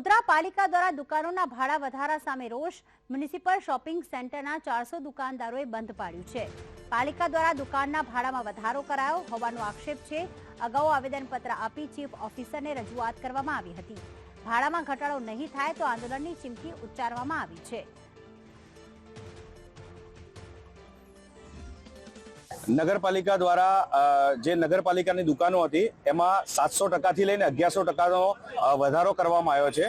ગોધરા પાલિકા દ્વારા દુકાનોના ભાડા વધારા સામે રોષ. મ્યુનિસિપલ શોપિંગ સેન્ટરના 400 દુકાનદારોએ બંધ પાડ્યું છે. પાલિકા દ્વારા દુકાનના ભાડામાં વધારો કરાયો હોવાનો આક્ષેપ છે. અગાઉ આવેદનપત્ર આપી ચીફ ઓફિસરને રજૂઆત કરવામાં આવી હતી. ભાડામાં ઘટાડો નહીં થાય તો આંદોલનની ચીમકી ઉચ્ચારવામાં આવી છે. નગરપાલિકા દ્વારા જે નગરપાલિકાની દુકાનો હતી એમાં 700% થી લઈને 1100%નો વધારો કરવામાં આવ્યો છે.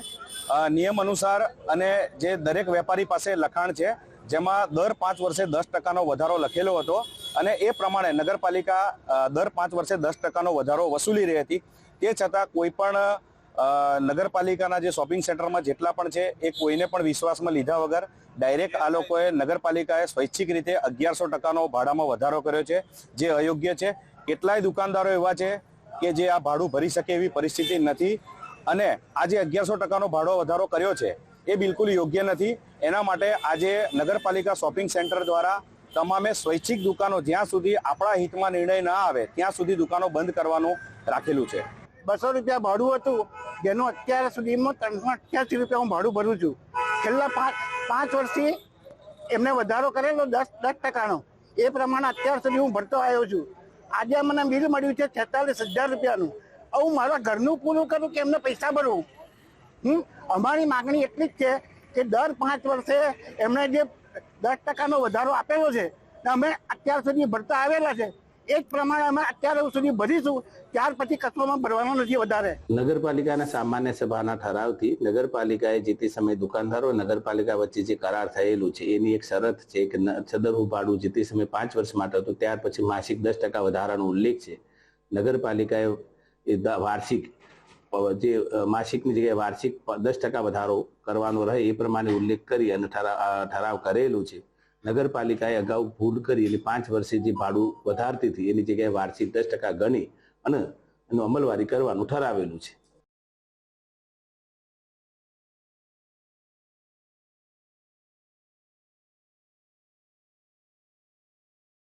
નિયમ અનુસાર અને જે દરેક વેપારી પાસે લખાણ છે જેમાં દર 5 વર્ષે 10%નો વધારો લખેલો હતો અને એ પ્રમાણે નગરપાલિકા દર 5 વર્ષે 10%નો વધારો વસૂલી રહી હતી. તે છતાં કોઈ પણ નગરપાલિકાના જે શોપિંગ સેન્ટરમાં જેટલા પણ છે એ કોઈને પણ વિશ્વાસમાં લીધા વગર ડાયરેક્ટ આ લોકોએ નગરપાલિકાએ સ્વૈચ્છિક રીતે 1100%નો ભાડામાં વધારો કર્યો છે, જે અયોગ્ય છે. કેટલાય દુકાનદારો એવા છે કે જે આ ભાડું ભરી શકે એવી પરિસ્થિતિ નથી અને આ જે 1100%નો ભાડો વધારો કર્યો છે એ બિલકુલ યોગ્ય નથી. એના માટે આજે નગરપાલિકા શોપિંગ સેન્ટર દ્વારા તમામે સ્વૈચ્છિક દુકાનો જ્યાં સુધી આપણા હિતમાં નિર્ણય ના આવે ત્યાં સુધી દુકાનો બંધ કરવાનું રાખેલું છે. 200 રૂપિયા ભાડું હતું, જેનું અત્યાર સુધીમાં 388 રૂપિયા હું ભાડું ભરું છું. છેલ્લા 5 વર્ષથી એમને વધારો કરેલો 10%નો, એ પ્રમાણે અત્યાર સુધી હું ભરતો આવ્યો છું. આજે મને બિલ મળ્યું છે 46,000 રૂપિયાનું. હું મારા ઘરનું પૂરું કરું કે એમને પૈસા ભરવું? અમારી માગણી એટલી જ છે કે દર 5 વર્ષે એમણે જે 10%નો વધારો આપેલો છે અમે અત્યાર સુધી ભરતા આવેલા છે, એ જ પ્રમાણે અમે અત્યાર સુધી ભરીશું. ત્યાર પછી કચરોમાં ભરવાનો નથી વધારે. નગરપાલિકાના સામાન્ય સભાના ઠરાવથી નગરપાલિકાએ જે તે સમયે દુકાનદારો નગરપાલિકા વચ્ચે જે કરાર થયેલું છે એની એક શરત છે કે સદરનું ભાડું જે તે સમયે 5 વર્ષ માટે હતું, ત્યાર પછી માસિક 10% વધારાનો ઉલ્લેખ છે. નગરપાલિકાએ વાર્ષિક જે માસિકની જગ્યાએ વાર્ષિક 10% વધારો કરવાનો રહે એ પ્રમાણે ઉલ્લેખ કરી અને ઠરાવ કરેલું છે. નગરપાલિકાએ અગાઉ ભૂલ કરી એટલે 5 વર્ષે જે ભાડું વધારતી હતી એની જગ્યાએ વાર્ષિક 10% ગણી અને એનું અમલવારી કરવાનું ઠરાવેલું છે.